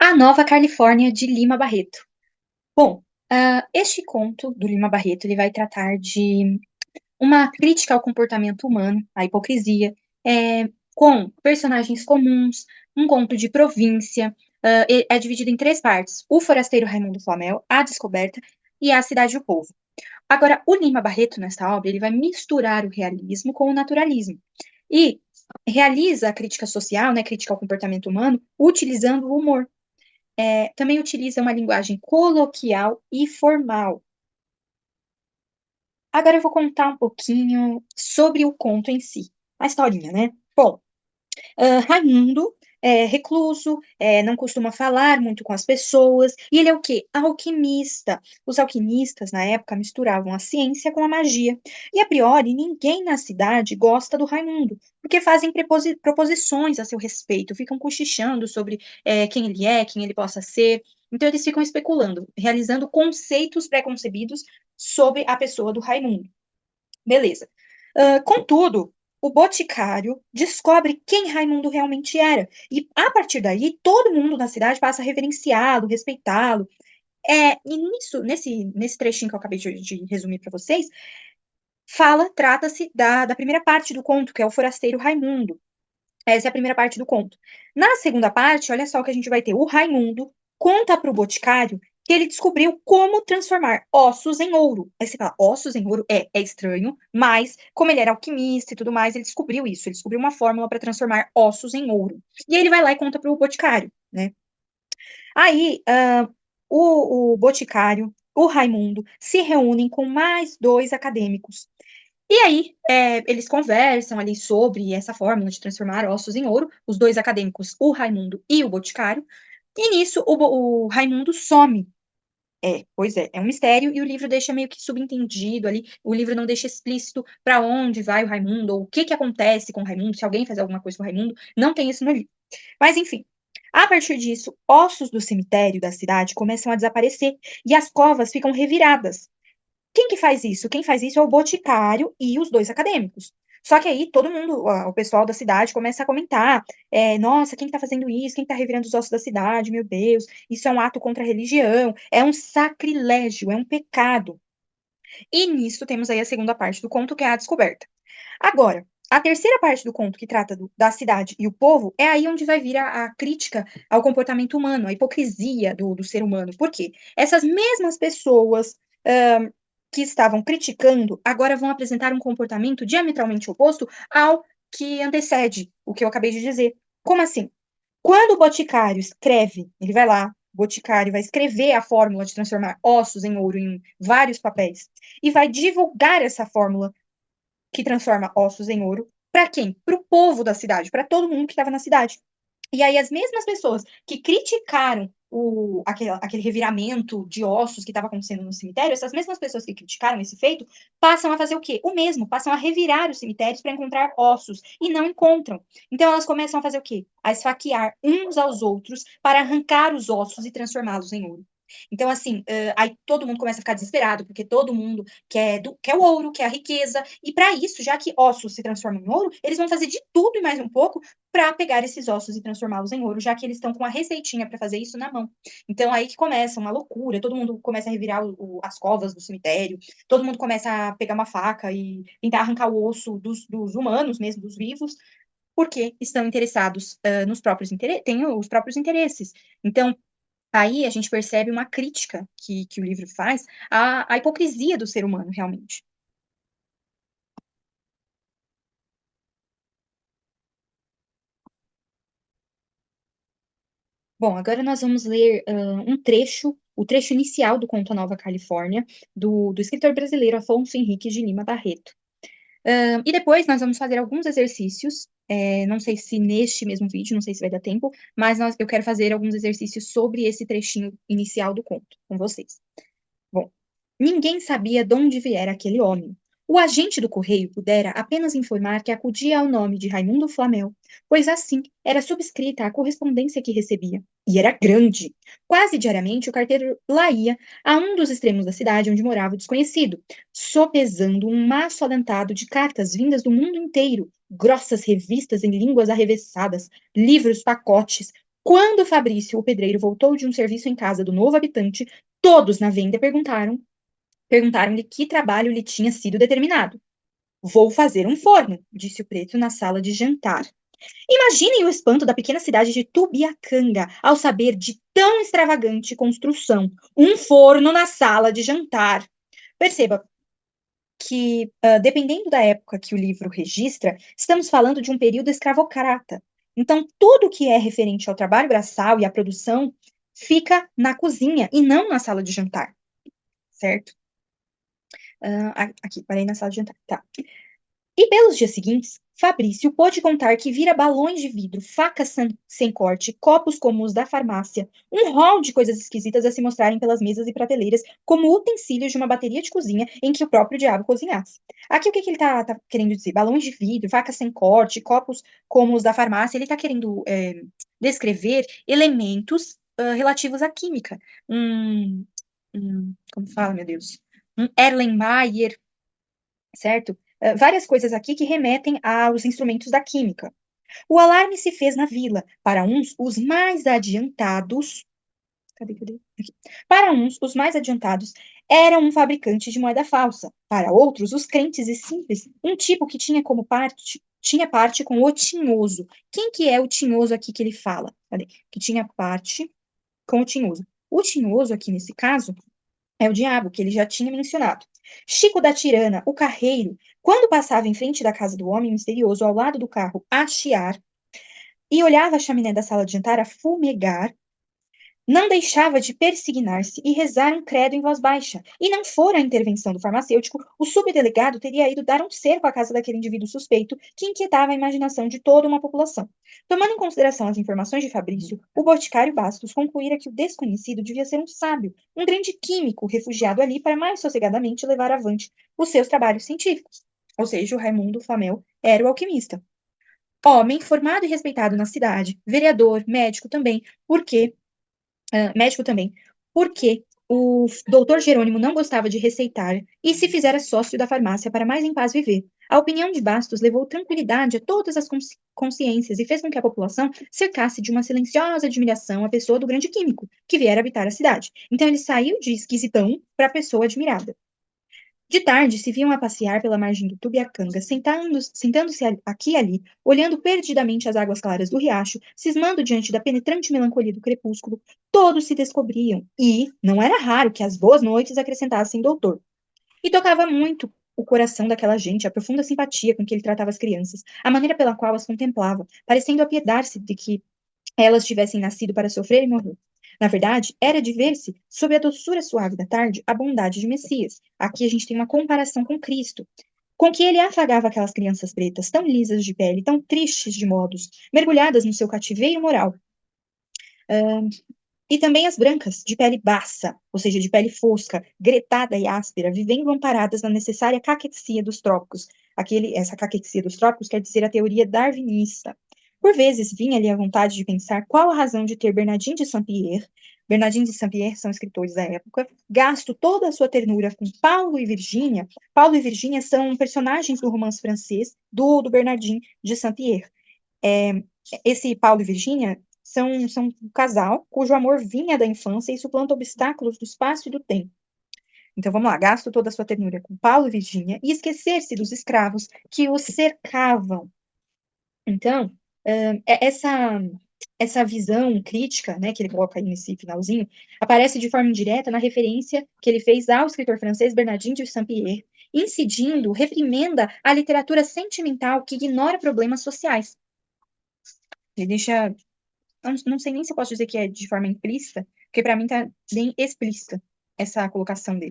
A Nova Califórnia, de Lima Barreto. Bom, este conto do Lima Barreto, ele vai tratar de uma crítica ao comportamento humano, à hipocrisia, com personagens comuns, um conto de província, é dividido em 3 partes: O Forasteiro Raimundo Flamel, A Descoberta e A Cidade e o Povo. Agora, o Lima Barreto, nessa obra, ele vai misturar o realismo com o naturalismo e realiza a crítica social, né, crítica ao comportamento humano, utilizando o humor. Também utiliza uma linguagem coloquial e formal. Agora eu vou contar um pouquinho sobre o conto em si, a historinha, né? Bom, Raimundo é recluso, não costuma falar muito com as pessoas, e ele é o quê? Alquimista. Os alquimistas, na época, misturavam a ciência com a magia. E, a priori, ninguém na cidade gosta do Raimundo, porque fazem proposições a seu respeito, ficam cochichando sobre quem ele é, quem ele possa ser. Então, eles ficam especulando, realizando conceitos pré-concebidos sobre a pessoa do Raimundo. Beleza. Contudo, o Boticário descobre quem Raimundo realmente era. E, a partir daí, todo mundo na cidade passa a reverenciá-lo, respeitá-lo. E nesse trechinho que eu acabei de resumir para vocês, trata-se da primeira parte do conto, que é o Forasteiro Raimundo. Essa é a primeira parte do conto. Na segunda parte, olha só o que a gente vai ter. O Raimundo conta para o Boticário que ele descobriu como transformar ossos em ouro. Aí você fala, ossos em ouro? É estranho, mas como ele era alquimista e tudo mais, ele descobriu isso. Ele descobriu uma fórmula para transformar ossos em ouro. E aí ele vai lá e conta para o Boticário, né? Aí, o Boticário, o Raimundo, se reúnem com mais 2 acadêmicos. E aí, eles conversam ali sobre essa fórmula de transformar ossos em ouro, os 2 acadêmicos, o Raimundo e o Boticário, e nisso o Raimundo some. Pois é um mistério, e o livro deixa meio que subentendido ali, o livro não deixa explícito para onde vai o Raimundo, ou o que que acontece com o Raimundo, se alguém faz alguma coisa com o Raimundo, não tem isso no livro. Mas enfim, a partir disso, ossos do cemitério da cidade começam a desaparecer, e as covas ficam reviradas. Quem que faz isso? Quem faz isso é o Boticário e os 2 acadêmicos. Só que aí todo mundo, o pessoal da cidade começa a comentar, nossa, quem está fazendo isso? Quem está revirando os ossos da cidade? Meu Deus, isso é um ato contra a religião, é um sacrilégio, é um pecado. E nisso temos aí a segunda parte do conto, que é a descoberta. Agora, a terceira parte do conto, que trata da cidade e o povo, é aí onde vai vir a crítica ao comportamento humano, a hipocrisia do ser humano. Por quê? Essas mesmas pessoas que estavam criticando agora vão apresentar um comportamento diametralmente oposto ao que antecede o que eu acabei de dizer. Como assim? Quando o Boticário escreve, ele vai lá, o Boticário vai escrever a fórmula de transformar ossos em ouro em vários papéis e vai divulgar essa fórmula que transforma ossos em ouro. Para quem? Para o povo da cidade, para todo mundo que estava na cidade. E aí as mesmas pessoas que criticaram aquele reviramento de ossos que estava acontecendo no cemitério, essas mesmas pessoas que criticaram esse feito, passam a fazer o quê? O mesmo, passam a revirar os cemitérios para encontrar ossos e não encontram. Então elas começam a fazer o quê? A esfaquear uns aos outros para arrancar os ossos e transformá-los em ouro. Então, assim, aí todo mundo começa a ficar desesperado, porque todo mundo quer o ouro, quer a riqueza, e para isso, já que ossos se transformam em ouro, eles vão fazer de tudo e mais um pouco para pegar esses ossos e transformá-los em ouro, já que eles estão com a receitinha para fazer isso na mão. Então, aí que começa uma loucura, todo mundo começa a revirar as covas do cemitério, todo mundo começa a pegar uma faca e tentar arrancar o osso dos humanos mesmo, dos vivos, porque estão interessados nos próprios interesses, têm os próprios interesses. Então, aí a gente percebe uma crítica que o livro faz à hipocrisia do ser humano, realmente. Bom, agora nós vamos ler um trecho, o trecho inicial do conto A Nova Califórnia, do escritor brasileiro Afonso Henriques de Lima Barreto. E depois nós vamos fazer alguns exercícios, não sei se neste mesmo vídeo, não sei se vai dar tempo, mas eu quero fazer alguns exercícios sobre esse trechinho inicial do conto com vocês. Bom, ninguém sabia de onde viera aquele homem. O agente do correio pudera apenas informar que acudia ao nome de Raimundo Flamel, pois assim era subscrita a correspondência que recebia. E era grande. Quase diariamente o carteiro lá ia a um dos extremos da cidade onde morava o desconhecido, sopesando um maço alentado de cartas vindas do mundo inteiro, grossas revistas em línguas arrevessadas, livros, pacotes, Quando Fabrício, o pedreiro, voltou de um serviço em casa do novo habitante, todos na venda perguntaram-lhe que trabalho lhe tinha sido determinado. Vou fazer um forno, disse o preto na sala de jantar. Imaginem o espanto da pequena cidade de Tubiacanga ao saber de tão extravagante construção. Um forno na sala de jantar. Perceba que, dependendo da época que o livro registra, estamos falando de um período escravocrata. Então, tudo que é referente ao trabalho braçal e à produção fica na cozinha e não na sala de jantar, certo? Aqui, parei na sala de jantar. Tá. E pelos dias seguintes, Fabrício pôde contar que vira balões de vidro, facas sem corte, copos como os da farmácia, um rol de coisas esquisitas a se mostrarem pelas mesas e prateleiras, como utensílios de uma bateria de cozinha em que o próprio diabo cozinhasse. Aqui o que ele tá querendo dizer? Balões de vidro, facas sem corte, copos como os da farmácia, ele está querendo descrever elementos relativos à química. Como fala, meu Deus? Um Erlenmeyer, certo? Várias coisas aqui que remetem aos instrumentos da química. O alarme se fez na vila. Para uns, os mais adiantados. Cadê? Aqui. Para uns, os mais adiantados eram um fabricante de moeda falsa. Para outros, os crentes e simples, um tipo que tinha parte com o tinhoso. Quem que é o tinhoso aqui que ele fala? Cadê? Que tinha parte com o tinhoso. O tinhoso aqui nesse caso é o diabo, que ele já tinha mencionado. Chico da Tirana, o carreiro, quando passava em frente da casa do homem misterioso, ao lado do carro, a chiar, e olhava a chaminé da sala de jantar a fumegar, não deixava de persignar-se e rezar um credo em voz baixa. E não fora a intervenção do farmacêutico, o subdelegado teria ido dar um cerco à casa daquele indivíduo suspeito que inquietava a imaginação de toda uma população. Tomando em consideração as informações de Fabrício, o boticário Bastos concluíra que o desconhecido devia ser um sábio, um grande químico refugiado ali para mais sossegadamente levar avante os seus trabalhos científicos. Ou seja, o Raimundo Flamel era o alquimista. Homem formado e respeitado na cidade, vereador, médico também, porque o doutor Jerônimo não gostava de receitar e se fizera sócio da farmácia para mais em paz viver. A opinião de Bastos levou tranquilidade a todas as consciências e fez com que a população cercasse de uma silenciosa admiração a pessoa do grande químico, que viera habitar a cidade. Então ele saiu de esquisitão para pessoa admirada. De tarde, se viam a passear pela margem do Tubiacanga, sentando-se aqui e ali, olhando perdidamente as águas claras do riacho, cismando diante da penetrante melancolia do crepúsculo, todos se descobriam, e não era raro que as boas noites acrescentassem doutor. E tocava muito o coração daquela gente, a profunda simpatia com que ele tratava as crianças, a maneira pela qual as contemplava, parecendo apiedar-se de que elas tivessem nascido para sofrer e morrer. Na verdade, era de ver-se, sob a doçura suave da tarde, a bondade de Messias. Aqui a gente tem uma comparação com Cristo, com que ele afagava aquelas crianças pretas, tão lisas de pele, tão tristes de modos, mergulhadas no seu cativeiro moral. E também as brancas, de pele baça, ou seja, de pele fosca, gretada e áspera, vivendo amparadas na necessária caquexia dos trópicos. Essa caquexia dos trópicos quer dizer a teoria darwinista. Por vezes vinha-lhe a vontade de pensar qual a razão de ter Bernardin de Saint-Pierre são escritores da época, gasto toda a sua ternura com Paulo e Virgínia. Paulo e Virgínia são personagens do romance francês do Bernardin de Saint-Pierre. Esse Paulo e Virgínia são um casal cujo amor vinha da infância e suplanta obstáculos do espaço e do tempo. Então vamos lá, gasto toda a sua ternura com Paulo e Virgínia e esquecer-se dos escravos que os cercavam. Então, essa visão crítica, né, que ele coloca aí nesse finalzinho, aparece de forma indireta na referência que ele fez ao escritor francês Bernardin de Saint-Pierre, incidindo reprimenda a literatura sentimental que ignora problemas sociais. Ele deixa não sei nem se eu posso dizer que é de forma implícita, porque para mim tá bem explícita essa colocação dele.